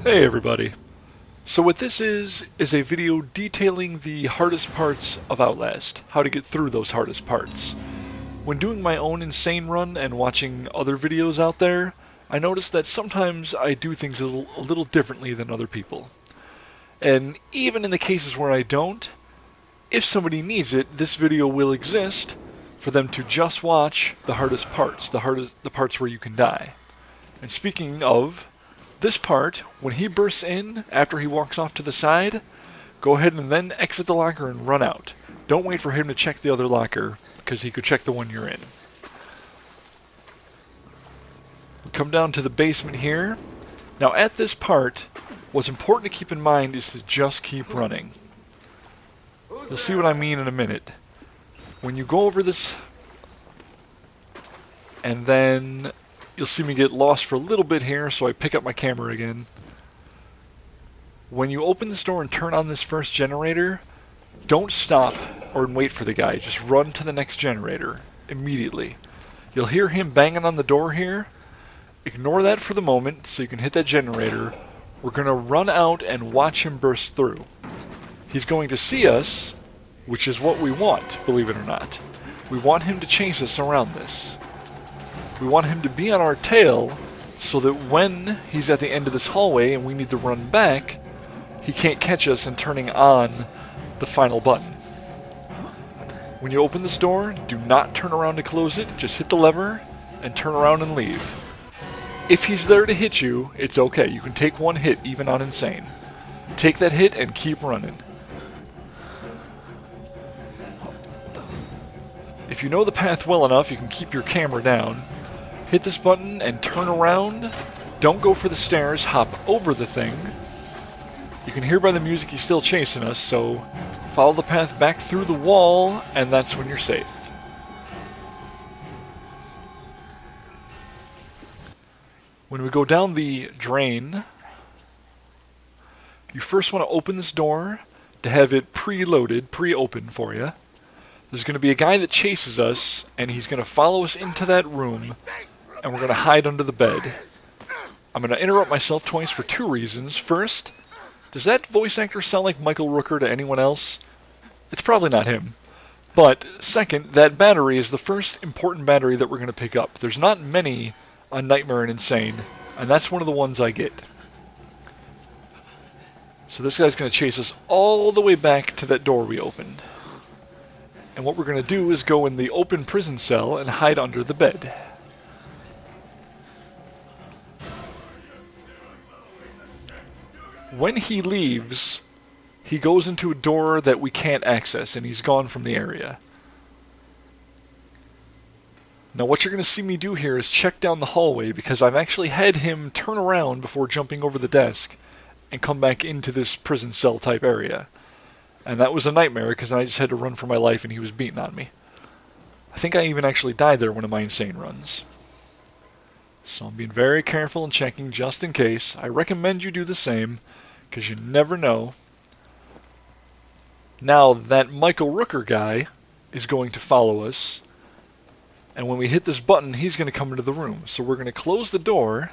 Hey everybody. So what this is a video detailing the hardest parts of Outlast, how to get through those hardest parts. When doing my own insane run and watching other videos out there, I noticed that sometimes I do things a little differently than other people. And even in the cases where I don't, if somebody needs it, this video will exist for them to just watch the hardest parts, the parts where you can die. And speaking of, this part, when he bursts in after he walks off to the side, go ahead and then exit the locker and run out. Don't wait for him to check the other locker, because he could check the one you're in. We come down to the basement here. Now at this part, what's important to keep in mind is to just keep running. You'll see what I mean in a minute. When you go over this, and then you'll see me get lost for a little bit here, so I pick up my camera again. When you open this door and turn on this first generator, don't stop or wait for the guy. Just run to the next generator immediately. You'll hear him banging on the door here. Ignore that for the moment so you can hit that generator. We're going to run out and watch him burst through. He's going to see us, which is what we want, believe it or not. We want him to chase us around this. We want him to be on our tail so that when he's at the end of this hallway and we need to run back, he can't catch us in turning on the final button. When you open this door, do not turn around to close it. Just hit the lever and turn around and leave. If he's there to hit you, it's okay. You can take one hit even on insane. Take that hit and keep running. If you know the path well enough, you can keep your camera down. Hit this button and turn around. Don't go for the stairs, hop over the thing. You can hear by the music he's still chasing us, so follow the path back through the wall, and that's when you're safe. When we go down the drain, you first want to open this door to have it preloaded, pre-open for you. There's going to be a guy that chases us, and he's going to follow us into that room, and we're going to hide under the bed. I'm going to interrupt myself twice for two reasons. First, does that voice actor sound like Michael Rooker to anyone else? It's probably not him. But second, that battery is the first important battery that we're going to pick up. There's not many on Nightmare and Insane, and that's one of the ones I get. So this guy's going to chase us all the way back to that door we opened. And what we're going to do is go in the open prison cell and hide under the bed. When he leaves, he goes into a door that we can't access, and he's gone from the area. Now what you're going to see me do here is check down the hallway, because I've actually had him turn around before jumping over the desk and come back into this prison cell type area. And that was a nightmare, because I just had to run for my life and he was beating on me. I think I even actually died there one of my insane runs. So I'm being very careful and checking just in case. I recommend you do the same, because you never know. Now that Michael Rooker guy is going to follow us, and when we hit this button, he's going to come into the room. So we're going to close the door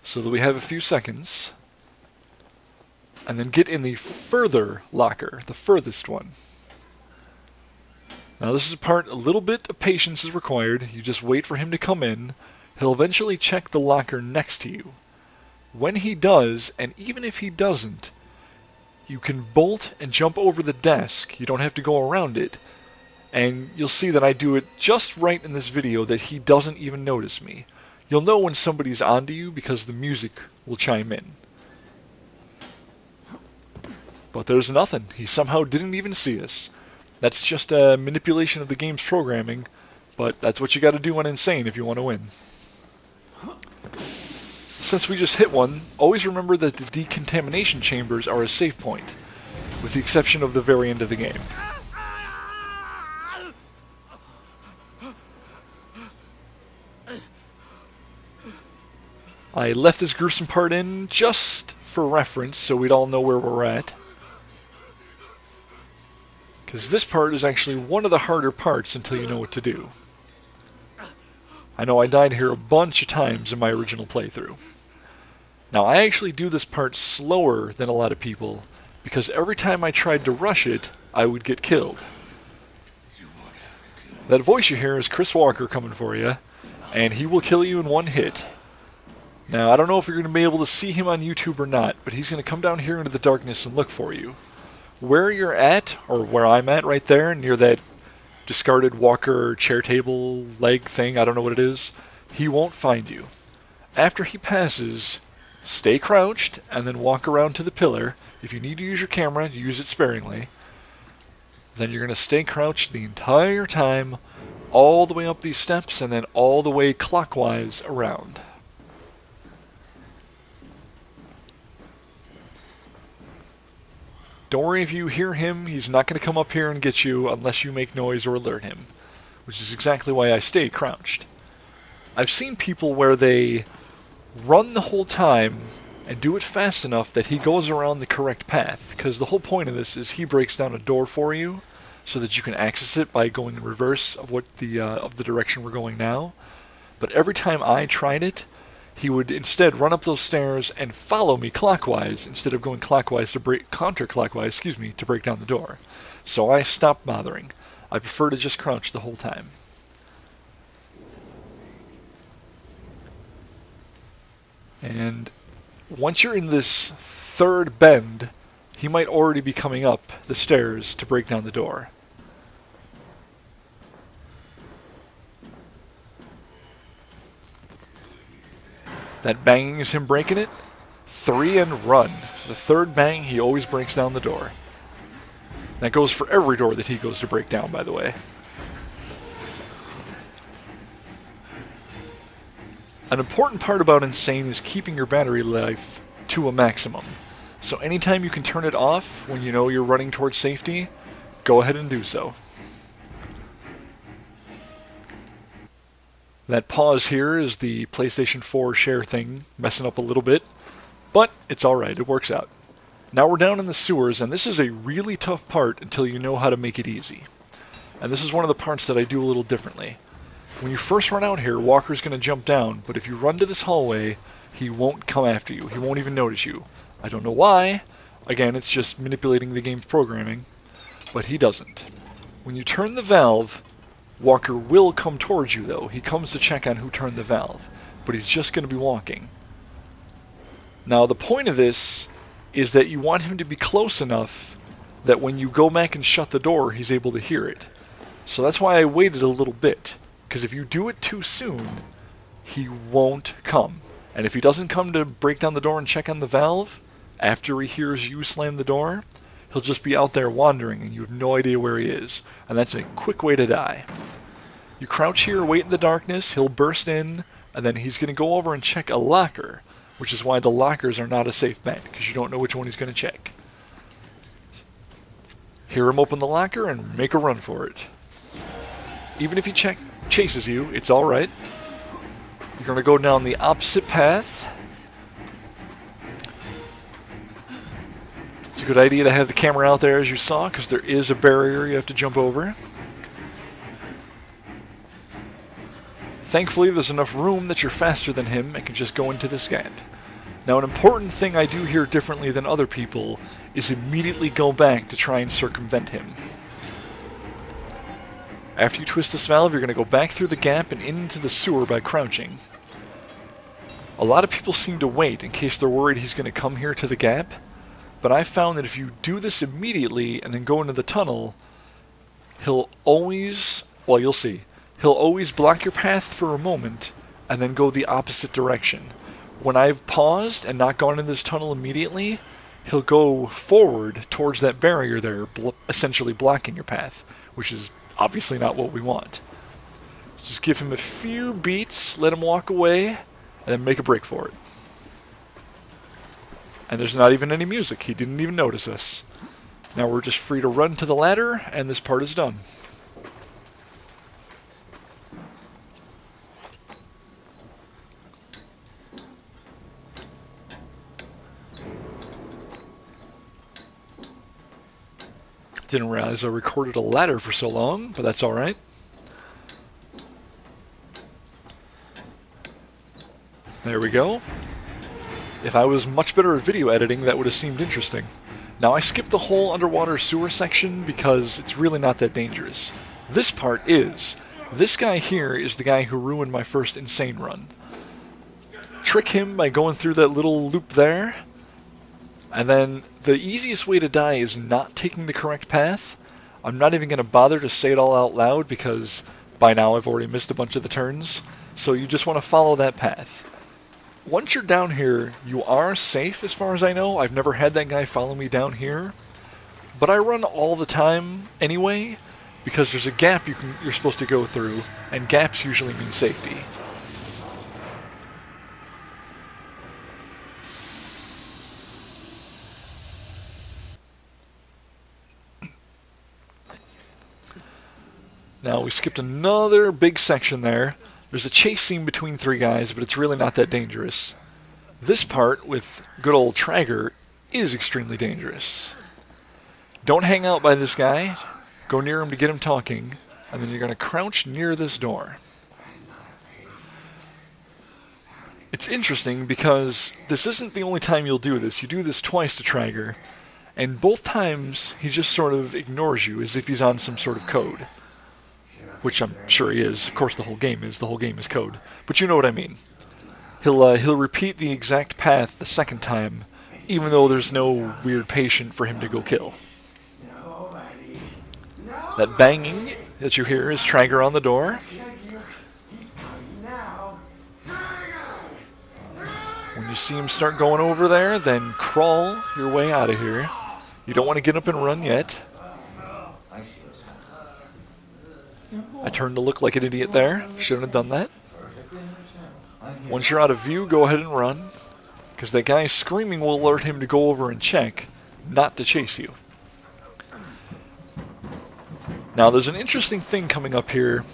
so that we have a few seconds, and then get in the further locker, the furthest one. Now this is a part, a little bit of patience is required. You just wait for him to come in. He'll eventually check the locker next to you. When he does, and even if he doesn't, you can bolt and jump over the desk. You don't have to go around it. And you'll see that I do it just right in this video that he doesn't even notice me. You'll know when somebody's onto you because the music will chime in. But there's nothing. He somehow didn't even see us. That's just a manipulation of the game's programming, but that's what you gotta do on Insane if you want to win. Since we just hit one, always remember that the decontamination chambers are a safe point, with the exception of the very end of the game. I left this gruesome part in just for reference so we'd all know where we're at. Because this part is actually one of the harder parts until you know what to do. I know I died here a bunch of times in my original playthrough. Now I actually do this part slower than a lot of people, because every time I tried to rush it, I would get killed. That voice you hear is Chris Walker coming for you, and he will kill you in one hit. Now, I don't know if you're going to be able to see him on YouTube or not, but he's going to come down here into the darkness and look for you. Where you're at, or where I'm at right there, near that discarded walker chair table leg thing, I don't know what it is, he won't find you. After he passes, stay crouched, and then walk around to the pillar. If you need to use your camera, use it sparingly. Then you're going to stay crouched the entire time, all the way up these steps, and then all the way clockwise around. Don't worry if you hear him, he's not going to come up here and get you unless you make noise or alert him, which is exactly why I stay crouched. I've seen people where they run the whole time and do it fast enough that he goes around the correct path, because the whole point of this is he breaks down a door for you so that you can access it by going in reverse of what the direction we're going now. But every time I tried it, he would instead run up those stairs and follow me clockwise instead of going clockwise to counterclockwise, to break down the door. So I stopped bothering. I prefer to just crouch the whole time. And once you're in this third bend, he might already be coming up the stairs to break down the door. That banging is him breaking it. 3 and run. The third bang, he always breaks down the door. That goes for every door that he goes to break down, by the way. An important part about Insane is keeping your battery life to a maximum. So anytime you can turn it off when you know you're running towards safety, go ahead and do so. That pause here is the PlayStation 4 share thing, messing up a little bit, but it's alright, it works out. Now we're down in the sewers, and this is a really tough part until you know how to make it easy. And this is one of the parts that I do a little differently. When you first run out here, Walker's going to jump down, but if you run to this hallway, he won't come after you. He won't even notice you. I don't know why. Again, it's just manipulating the game's programming, but he doesn't. When you turn the valve, Walker will come towards you, though. He comes to check on who turned the valve, but he's just going to be walking. Now, the point of this is that you want him to be close enough that when you go back and shut the door, he's able to hear it. So that's why I waited a little bit, because if you do it too soon, he won't come. And if he doesn't come to break down the door and check on the valve, after he hears you slam the door, he'll just be out there wandering and you have no idea where he is. And that's a quick way to die. You crouch here, wait in the darkness, he'll burst in, and then he's going to go over and check a locker, which is why the lockers are not a safe bet, because you don't know which one he's going to check. Hear him open the locker and make a run for it. Even if he chases you, it's alright. You're going to go down the opposite path. It's a good idea to have the camera out there as you saw, because there is a barrier you have to jump over. Thankfully, there's enough room that you're faster than him and can just go into this gate. Now, an important thing I do here differently than other people is immediately go back to try and circumvent him. After you twist this valve, you're going to go back through the gap and into the sewer by crouching. A lot of people seem to wait in case they're worried he's going to come here to the gap, but I found that if you do this immediately and then go into the tunnel, he'll always, well, you'll see, he'll always block your path for a moment and then go the opposite direction. When I've paused and not gone into this tunnel immediately, he'll go forward towards that barrier there, essentially blocking your path, which is obviously not what we want. Just give him a few beats, let him walk away, and then make a break for it. And there's not even any music. He didn't even notice us. Now we're just free to run to the ladder, and this part is done. Didn't realize I recorded a ladder for so long, but that's alright. There we go. If I was much better at video editing, that would have seemed interesting. Now, I skipped the whole underwater sewer section because it's really not that dangerous. This part is. This guy here is the guy who ruined my first insane run. Trick him by going through that little loop there, and then the easiest way to die is not taking the correct path. I'm not even going to bother to say it all out loud because by now I've already missed a bunch of the turns, so you just want to follow that path. Once you're down here, you are safe as far as I know. I've never had that guy follow me down here, but I run all the time anyway because there's a gap you're supposed to go through, and gaps usually mean safety. Now, we skipped another big section there. There's a chase scene between three guys, but it's really not that dangerous. This part, with good old Trager, is extremely dangerous. Don't hang out by this guy. Go near him to get him talking, and then you're going to crouch near this door. It's interesting because this isn't the only time you'll do this. You do this twice to Trager, and both times he just sort of ignores you as if he's on some sort of code. Which I'm sure he is. Of course the whole game is. The whole game is code. But you know what I mean. He'll repeat the exact path the second time, even though there's no weird patient for him to go kill. That banging that you hear is Trager on the door. When you see him start going over there, then crawl your way out of here. You don't want to get up and run yet. I turned to look like an idiot there. Shouldn't have done that. Once you're out of view, go ahead and run, because that guy screaming will alert him to go over and check, not to chase you. Now, there's an interesting thing coming up here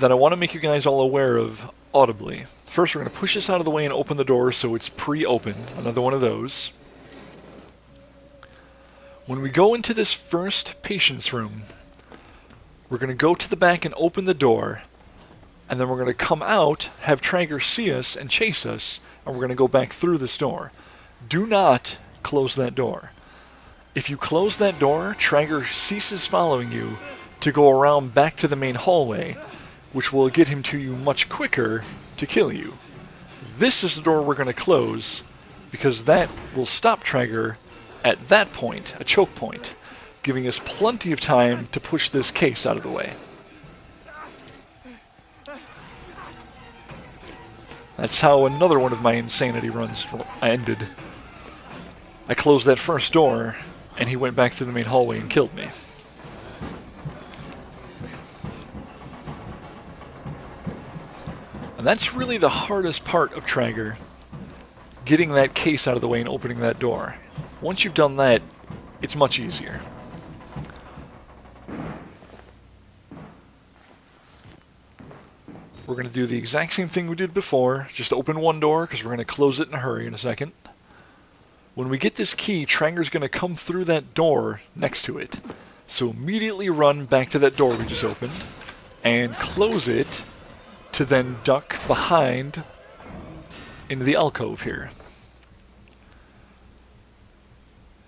that I want to make you guys all aware of audibly. First, we're going to push this out of the way and open the door so it's pre-open. Another one of those. When we go into this first patient's room, we're going to go to the back and open the door, and then we're going to come out, have Trager see us and chase us, and we're going to go back through this door. Do not close that door. If you close that door, Trager ceases following you to go around back to the main hallway, which will get him to you much quicker to kill you. This is the door we're going to close, because that will stop Trager at that point, a choke point, giving us plenty of time to push this case out of the way. That's how another one of my insanity runs ended. I closed that first door, and he went back through the main hallway and killed me. And that's really the hardest part of Trager, getting that case out of the way and opening that door. Once you've done that, it's much easier. We're going to do the exact same thing we did before, just open one door because we're going to close it in a hurry in a second. When we get this key, Trager's going to come through that door next to it. So immediately run back to that door we just opened and close it to then duck behind into the alcove here.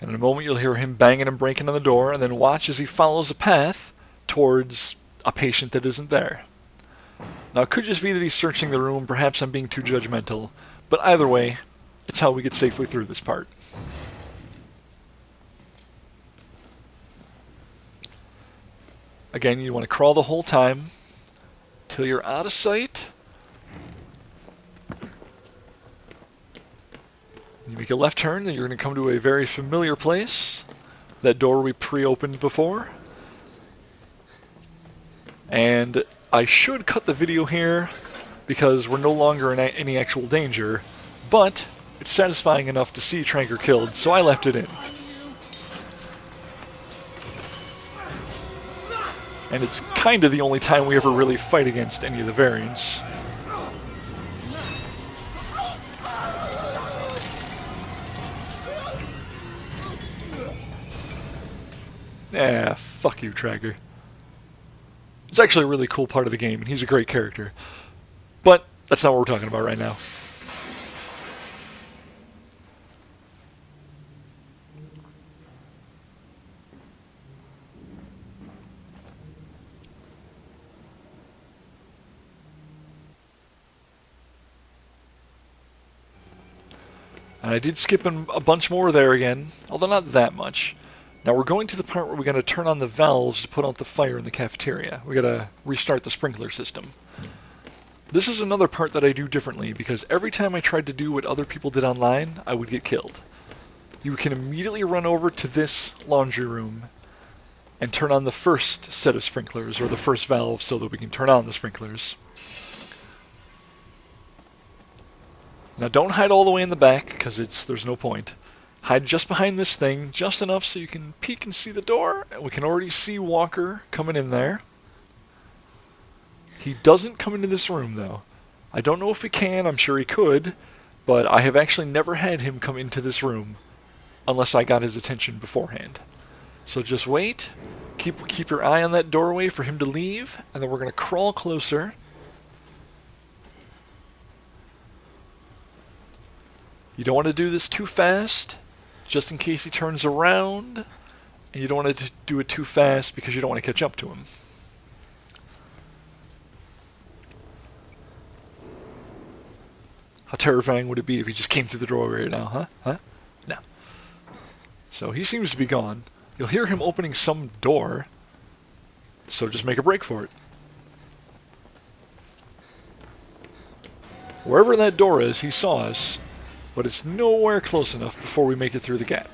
And in a moment you'll hear him banging and breaking on the door, and then watch as he follows a path towards a patient that isn't there. Now, it could just be that he's searching the room. Perhaps I'm being too judgmental. But either way, it's how we get safely through this part. Again, you want to crawl the whole time till you're out of sight. You make a left turn, and you're going to come to a very familiar place. That door we pre-opened before. And I should cut the video here because we're no longer in any actual danger, but it's satisfying enough to see Trager killed, so I left it in. And it's kind of the only time we ever really fight against any of the variants. Ah, fuck you, Trager. It's actually a really cool part of the game, and he's a great character. But that's not what we're talking about right now. And I did skip a bunch more there again, although not that much. Now we're going to the part where we're going to turn on the valves to put out the fire in the cafeteria. We got to restart the sprinkler system. This is another part that I do differently, because every time I tried to do what other people did online, I would get killed. You can immediately run over to this laundry room and turn on the first set of sprinklers, or the first valve, so that we can turn on the sprinklers. Now don't hide all the way in the back, because there's no point. Hide just behind this thing, just enough so you can peek and see the door, and we can already see Walker coming in there. He doesn't come into this room, though. I don't know if he can, I'm sure he could, but I have actually never had him come into this room, unless I got his attention beforehand. So just wait, keep your eye on that doorway for him to leave, and then we're going to crawl closer. You don't want to do this too fast, just in case he turns around, and you don't want to do it too fast because you don't want to catch up to him. How terrifying would it be if he just came through the doorway right now, huh? No. So he seems to be gone. You'll hear him opening some door, so just make a break for it. Wherever that door is, he saw us, but it's nowhere close enough before we make it through the gap.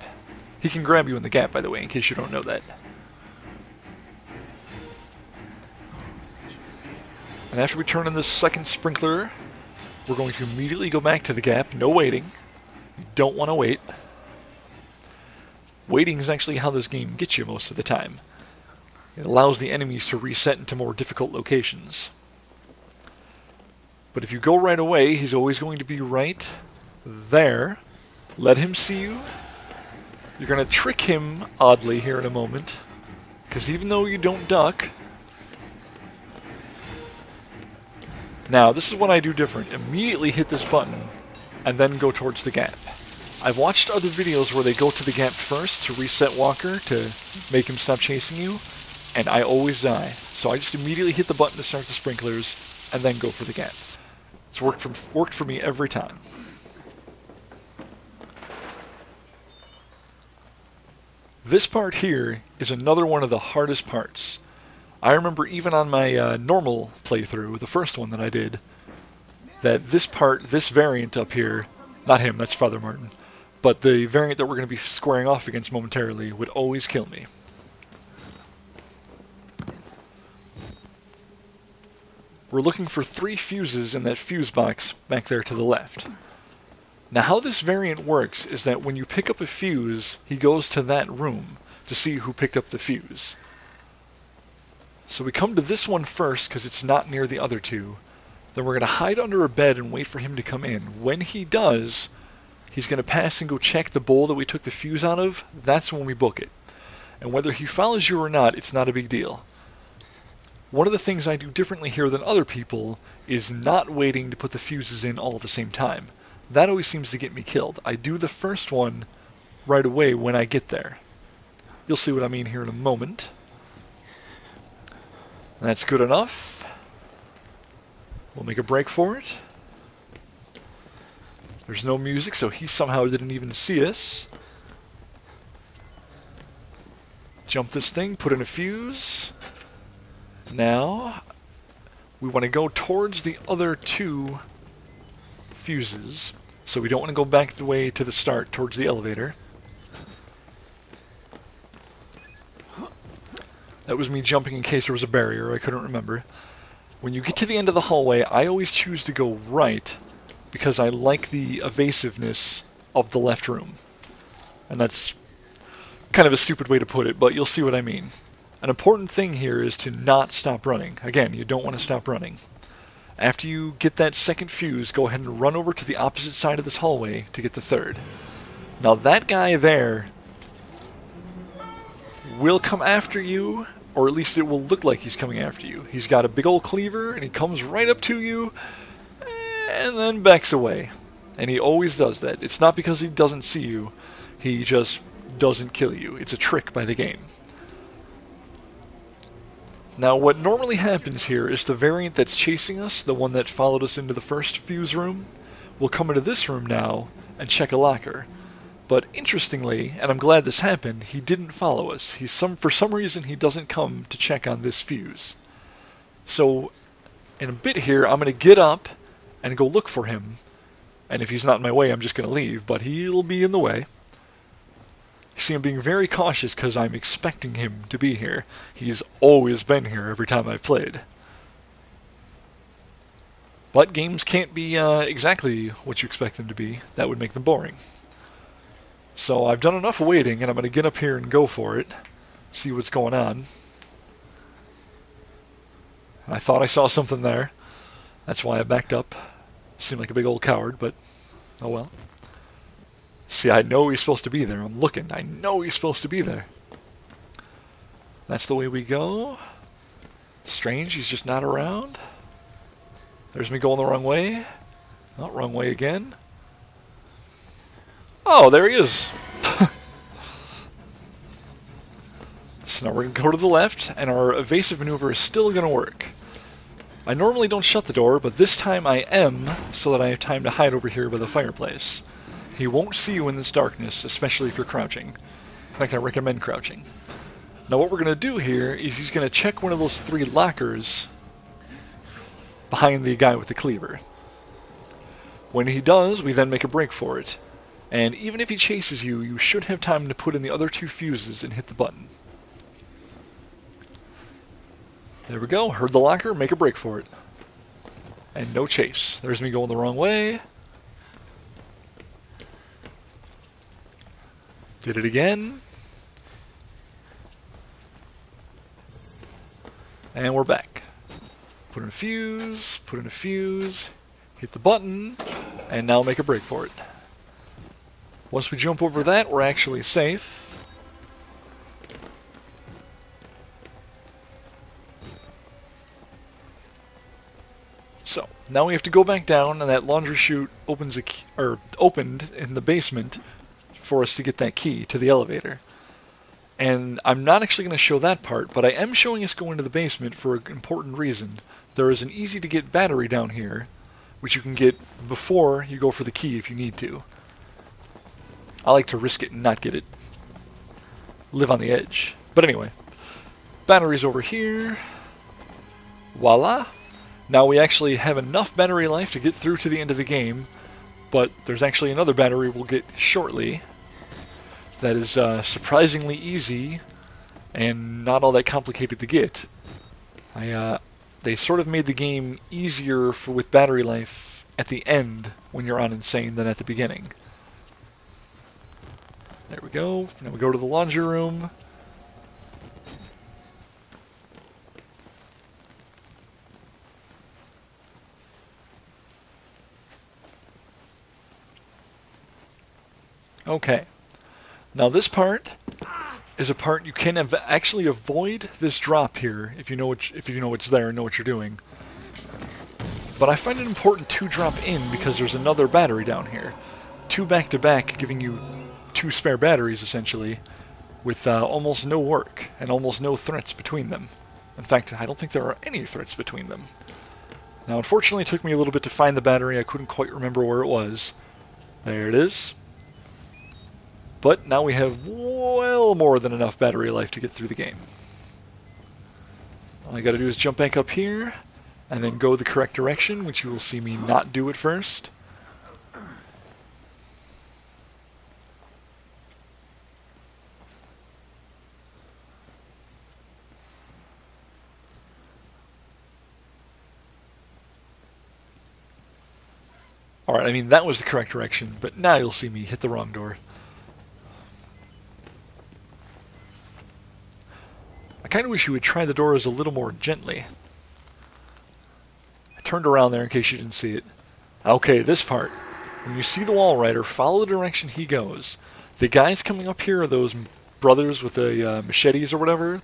He can grab you in the gap, by the way, in case you don't know that. And after we turn on this second sprinkler, we're going to immediately go back to the gap. No waiting. You don't want to wait. Waiting is actually how this game gets you most of the time. It allows the enemies to reset into more difficult locations. But if you go right away, he's always going to be right there. Let him see you. You're going to trick him, oddly, here in a moment. Because even though you don't duck... Now, this is what I do different. Immediately hit this button, and then go towards the gap. I've watched other videos where they go to the gap first to reset Walker, to make him stop chasing you, and I always die. So I just immediately hit the button to start the sprinklers, and then go for the gap. It's worked for me every time. This part here is another one of the hardest parts. I remember even on my normal playthrough, the first one that I did, that this variant up here, not him, that's Father Martin, but the variant that we're going to be squaring off against momentarily would always kill me. We're looking for 3 fuses in that fuse box back there to the left. Now how this variant works is that when you pick up a fuse, he goes to that room to see who picked up the fuse. So we come to this one first because it's not near the other 2. Then we're going to hide under a bed and wait for him to come in. When he does, he's going to pass and go check the bowl that we took the fuse out of. That's when we book it. And whether he follows you or not, it's not a big deal. One of the things I do differently here than other people is not waiting to put the fuses in all at the same time. That always seems to get me killed. I do the first one right away when I get there. You'll see what I mean here in a moment. That's good enough. We'll make a break for it. There's no music, so he somehow didn't even see us. Jump this thing, put in a fuse. Now, we want to go towards the other 2 fuses. So we don't want to go back the way to the start, towards the elevator. That was me jumping in case there was a barrier, I couldn't remember. When you get to the end of the hallway, I always choose to go right, because I like the evasiveness of the left room. And that's kind of a stupid way to put it, but you'll see what I mean. An important thing here is to not stop running. Again, you don't want to stop running. After you get that second fuse, go ahead and run over to the opposite side of this hallway to get the third. Now that guy there will come after you, or at least it will look like he's coming after you. He's got a big old cleaver, and he comes right up to you, and then backs away. And he always does that. It's not because he doesn't see you, he just doesn't kill you. It's a trick by the game. Now what normally happens here is the variant that's chasing us, the one that followed us into the first fuse room, will come into this room now and check a locker. But interestingly, and I'm glad this happened, he didn't follow us. For some reason he doesn't come to check on this fuse. So in a bit here, I'm going to get up and go look for him. And if he's not in my way, I'm just going to leave, but he'll be in the way. You see, I'm being very cautious because I'm expecting him to be here. He's always been here every time I've played. But games can't be exactly what you expect them to be. That would make them boring. So I've done enough waiting, and I'm going to get up here and go for it. See what's going on. I thought I saw something there. That's why I backed up. Seemed like a big old coward, but oh well. See, I know he's supposed to be there. I'm looking. I know he's supposed to be there. That's the way we go. Strange, he's just not around. There's me going the wrong way. Oh, wrong way again. Oh, there he is. So now we're going to go to the left, and our evasive maneuver is still going to work. I normally don't shut the door, but this time I am, so that I have time to hide over here by the fireplace. He won't see you in this darkness, especially if you're crouching. In fact, I recommend crouching. Now what we're going to do here is he's going to check one of those 3 lockers behind the guy with the cleaver. When he does, we then make a break for it. And even if he chases you, you should have time to put in the other 2 fuses and hit the button. There we go, heard the locker, make a break for it. And no chase. There's me going the wrong way. Did it again. And we're back. Put in a fuse, hit the button, and now make a break for it. Once we jump over that, we're actually safe. So, now we have to go back down, and that laundry chute opened in the basement for us to get that key to the elevator. And I'm not actually going to show that part, but I am showing us going to the basement for an important reason. There is an easy-to-get battery down here, which you can get before you go for the key if you need to. I like to risk it and not get it. Live on the edge. But anyway, battery's over here. Voila! Now we actually have enough battery life to get through to the end of the game, but there's actually another battery we'll get shortly that is surprisingly easy and not all that complicated to get. They sort of made the game easier with battery life at the end when you're on Insane than at the beginning. There we go. Now we go to the laundry room. Okay. Now this part is a part you can actually avoid this drop here if you know it's there and know what you're doing. But I find it important to drop in because there's another battery down here. 2 back-to-back, giving you 2 spare batteries essentially, with almost no work and almost no threats between them. In fact, I don't think there are any threats between them. Now unfortunately it took me a little bit to find the battery. I couldn't quite remember where it was. There it is. But now we have well more than enough battery life to get through the game. All I gotta do is jump back up here, and then go the correct direction, which you will see me not do at first. Alright, I mean that was the correct direction, but now you'll see me hit the wrong door. I kind of wish you would try the doors a little more gently. I turned around there in case you didn't see it. Okay, this part. When you see the Walrider, follow the direction he goes. The guys coming up here are those brothers with the machetes or whatever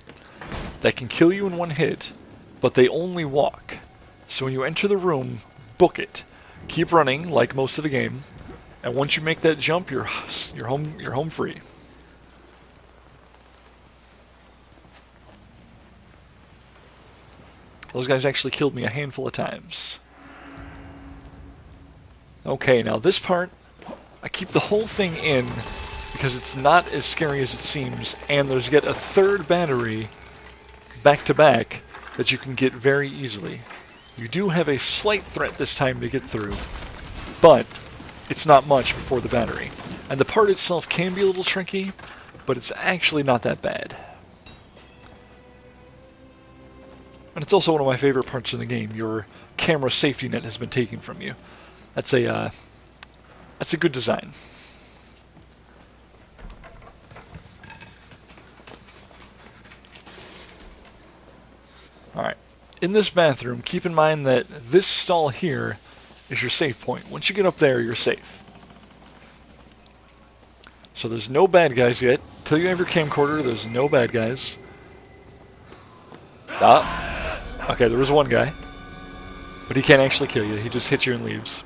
that can kill you in one hit, but they only walk. So when you enter the room, book it. Keep running like most of the game, and once you make that jump, you're home free. Those guys actually killed me a handful of times. Okay, now this part, I keep the whole thing in because it's not as scary as it seems, and there's yet a third battery back to back that you can get very easily. You do have a slight threat this time to get through, but it's not much before the battery. And the part itself can be a little tricky, but it's actually not that bad. And it's also one of my favorite parts in the game. Your camera safety net has been taken from you. That's a good design. Alright, in this bathroom, keep in mind that this stall here is your safe point. Once you get up there, you're safe. So there's no bad guys yet. Till you have your camcorder, there's no bad guys. Ah, okay, there was one guy. But he can't actually kill you, he just hits you and leaves.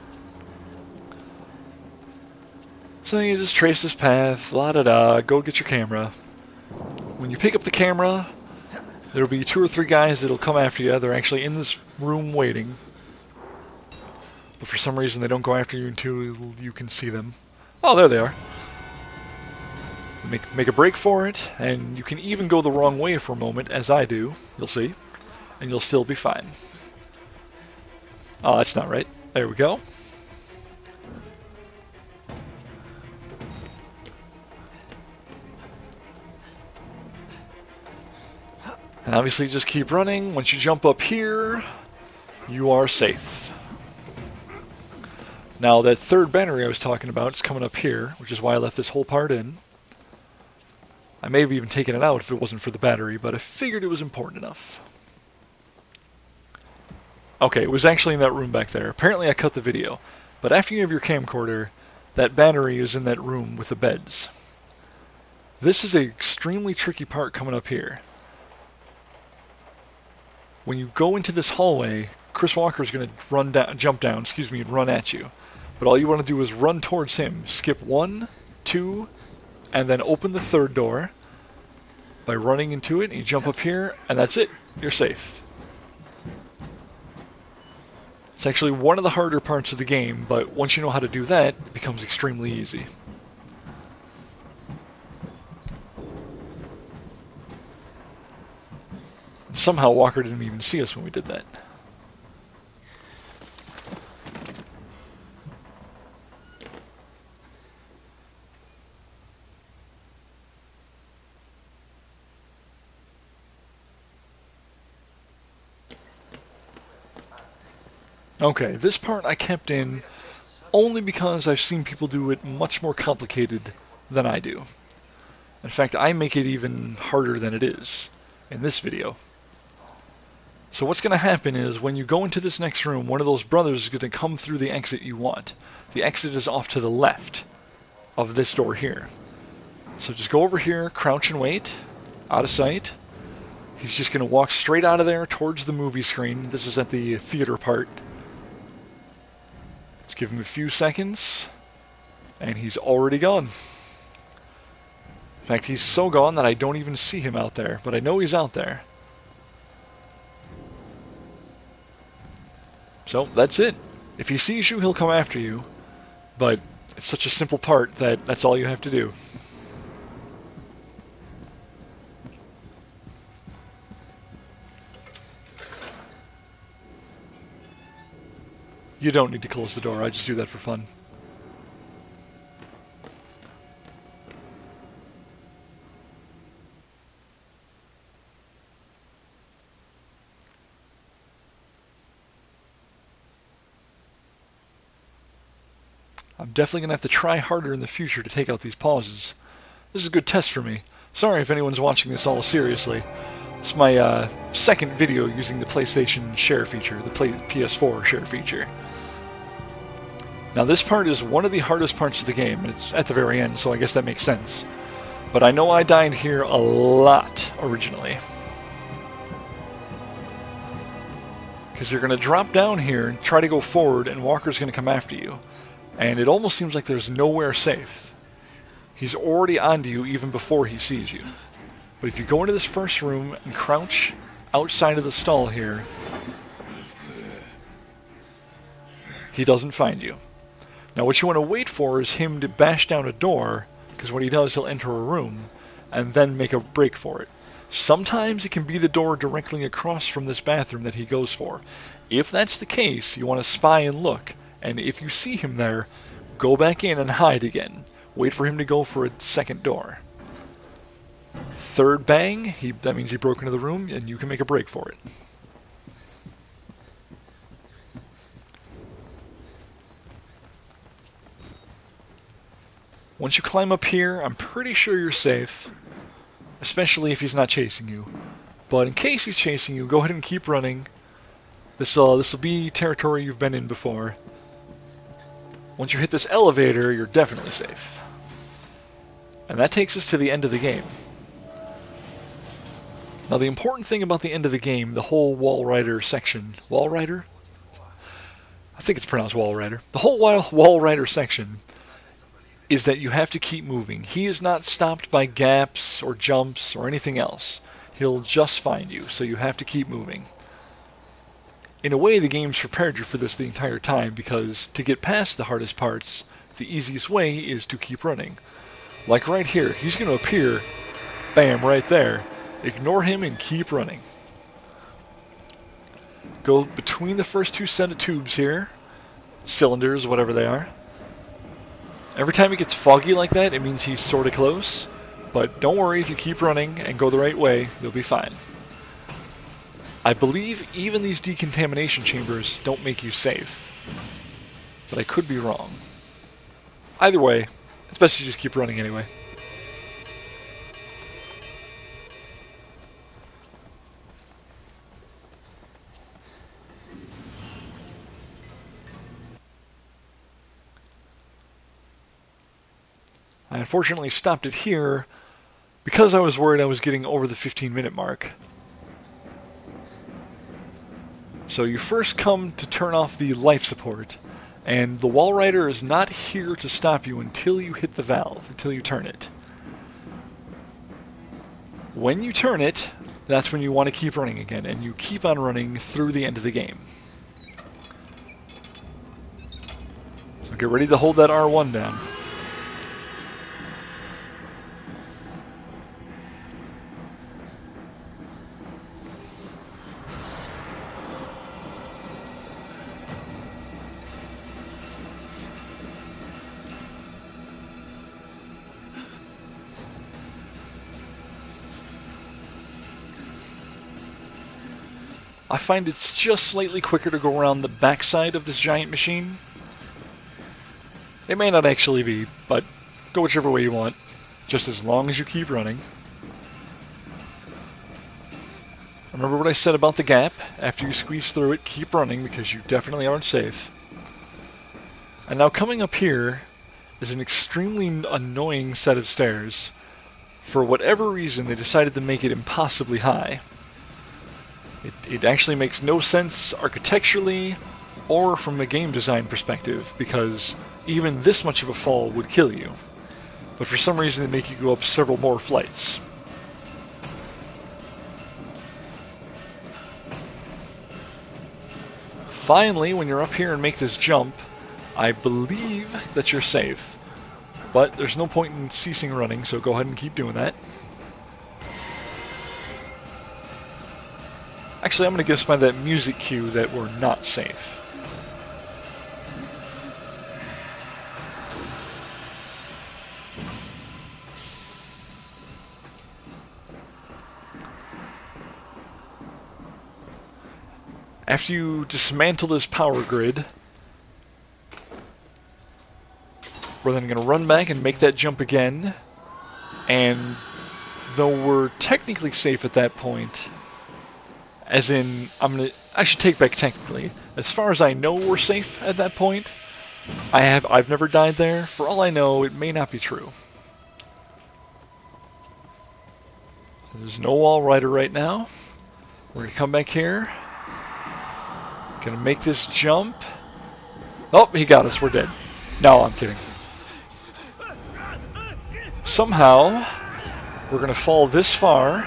So you just trace this path, la-da-da, go get your camera. When you pick up the camera, there'll be 2 or 3 guys that'll come after you. They're actually in this room waiting. But for some reason they don't go after you until you can see them. Oh, there they are. Make a break for it, and you can even go the wrong way for a moment, as I do. You'll see. And you'll still be fine. Oh, that's not right. There we go. And obviously just keep running. Once you jump up here, you are safe. Now that third battery I was talking about is coming up here, which is why I left this whole part in. I may have even taken it out if it wasn't for the battery, but I figured it was important enough. Okay, it was actually in that room back there. Apparently I cut the video. But after you have your camcorder, that battery is in that room with the beds. This is an extremely tricky part coming up here. When you go into this hallway, Chris Walker is going to jump down, and run at you. But all you want to do is run towards him. Skip 1, 2, and then open the third door by running into it, and you jump up here, and that's it. You're safe. It's actually one of the harder parts of the game, but once you know how to do that, it becomes extremely easy. Somehow Walker didn't even see us when we did that. Okay, this part I kept in only because I've seen people do it much more complicated than I do. In fact, I make it even harder than it is in this video. So what's going to happen is when you go into this next room, one of those brothers is going to come through the exit you want. The exit is off to the left of this door here. So just go over here, crouch and wait, out of sight. He's just going to walk straight out of there towards the movie screen. This is at the theater part. Just give him a few seconds, and he's already gone. In fact, he's so gone that I don't even see him out there, but I know he's out there. So, that's it. If he sees you, he'll come after you, but it's such a simple part that that's all you have to do. You don't need to close the door, I just do that for fun. I'm definitely going to have to try harder in the future to take out these pauses. This is a good test for me. Sorry if anyone's watching this all seriously. It's my second video using the PlayStation share feature, the PS4 share feature. Now this part is one of the hardest parts of the game, and it's at the very end, so I guess that makes sense. But I know I died here a lot originally. Because you're going to drop down here and try to go forward, and Walker's going to come after you. And it almost seems like there's nowhere safe. He's already onto you even before he sees you. But if you go into this first room and crouch outside of the stall here, he doesn't find you. Now what you want to wait for is him to bash down a door, because when he does, he'll enter a room, and then make a break for it. Sometimes it can be the door directly across from this bathroom that he goes for. If that's the case, you want to spy and look, and if you see him there, go back in and hide again. Wait for him to go for a second door. Third bang, that means he broke into the room, and you can make a break for it. Once you climb up here, I'm pretty sure you're safe, especially if he's not chasing you. But in case he's chasing you, go ahead and keep running. This will be territory you've been in before. Once you hit this elevator, you're definitely safe. And that takes us to the end of the game. Now the important thing about the end of the game, the whole Walrider section... Walrider? I think it's pronounced Walrider. The whole Walrider section is that you have to keep moving. He is not stopped by gaps or jumps or anything else. He'll just find you, so you have to keep moving. In a way, the game's prepared you for this the entire time, because to get past the hardest parts, the easiest way is to keep running. Like right here, he's going to appear, bam, right there. Ignore him and keep running. Go between the first two set of tubes here. Cylinders, whatever they are. Every time it gets foggy like that, it means he's sort of close. But don't worry, if you keep running and go the right way, you'll be fine. I believe even these decontamination chambers don't make you safe. But I could be wrong. Either way, it's best to just keep running anyway. I unfortunately stopped it here because I was worried I was getting over the 15-minute mark. So you first come to turn off the life support, and the Walrider is not here to stop you until you hit the valve, until you turn it. When you turn it, that's when you want to keep running again, and you keep on running through the end of the game. So get ready to hold that R1 down. I find it's just slightly quicker to go around the backside of this giant machine. It may not actually be, but go whichever way you want, just as long as you keep running. Remember what I said about the gap? After you squeeze through it, keep running because you definitely aren't safe. And now coming up here is an extremely annoying set of stairs. For whatever reason, they decided to make it impossibly high. It actually makes no sense architecturally or from a game design perspective, because even this much of a fall would kill you. But for some reason they make you go up several more flights. Finally, when you're up here and make this jump, I believe that you're safe. But there's no point in ceasing running, so go ahead and keep doing that. Actually, I'm going to guess by that music cue that we're not safe. After you dismantle this power grid, we're then going to run back and make that jump again. And though we're technically safe at that point, as in, I should take back technically. As far as I know, we're safe at that point. I've never died there. For all I know, it may not be true. There's no Walrider right now. We're gonna come back here. Gonna make this jump. Oh, he got us. We're dead. No, I'm kidding. Somehow, we're gonna fall this far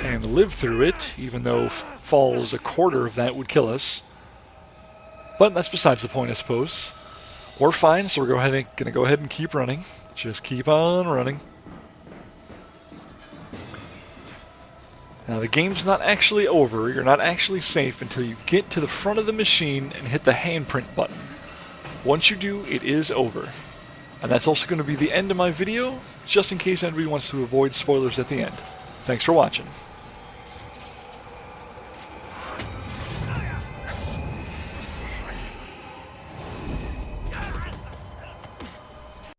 and live through it, even though falls a quarter of that would kill us. But that's besides the point, I suppose. We're fine, so we're gonna go ahead and keep running. Just keep on running. Now the game's not actually over, you're not actually safe until you get to the front of the machine and hit the handprint button. Once you do, it is over. And that's also going to be the end of my video, just in case anybody wants to avoid spoilers at the end. Thanks for watching.